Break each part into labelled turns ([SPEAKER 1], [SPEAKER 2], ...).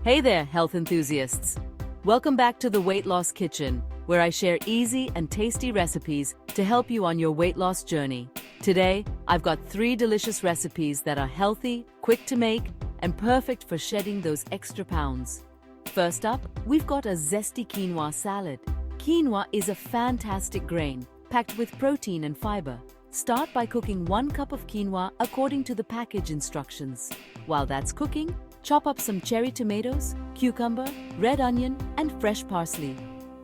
[SPEAKER 1] Hey there, health enthusiasts! Welcome back to the Weight Loss Kitchen, where I share easy and tasty recipes to help you on your weight loss journey. Today, I've got 3 delicious recipes that are healthy, quick to make, and perfect for shedding those extra pounds. First up, we've got a zesty quinoa salad. Quinoa is a fantastic grain, packed with protein and fiber. Start by cooking 1 cup of quinoa according to the package instructions. While that's cooking, chop up some cherry tomatoes, cucumber, red onion, and fresh parsley.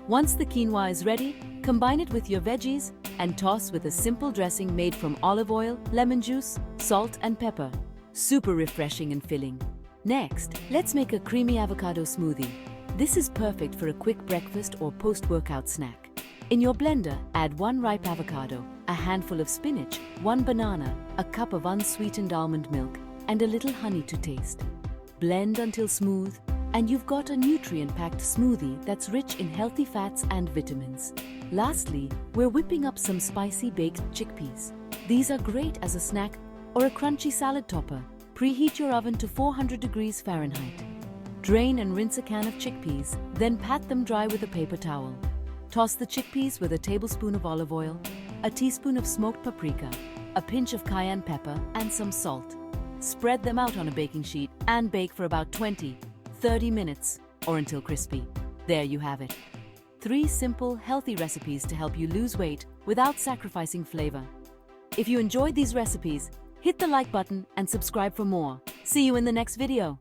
[SPEAKER 1] Once the quinoa is ready, combine it with your veggies and toss with a simple dressing made from olive oil, lemon juice, salt, and pepper. Super refreshing and filling. Next, let's make a creamy avocado smoothie. This is perfect for a quick breakfast or post-workout snack. In your blender, add 1 ripe avocado, a handful of spinach, 1 banana, a cup of unsweetened almond milk, and a little honey to taste. Blend until smooth, and you've got a nutrient-packed smoothie that's rich in healthy fats and vitamins. Lastly, we're whipping up some spicy baked chickpeas. These are great as a snack or a crunchy salad topper. Preheat your oven to 400 degrees Fahrenheit. Drain and rinse a can of chickpeas, then pat them dry with a paper towel. Toss the chickpeas with a tablespoon of olive oil, a teaspoon of smoked paprika, a pinch of cayenne pepper, and some salt. Spread them out on a baking sheet and bake for about 20-30 minutes or until crispy. There you have it. 3 simple, healthy recipes to help you lose weight without sacrificing flavor. If you enjoyed these recipes, hit the like button and subscribe for more. See you in the next video.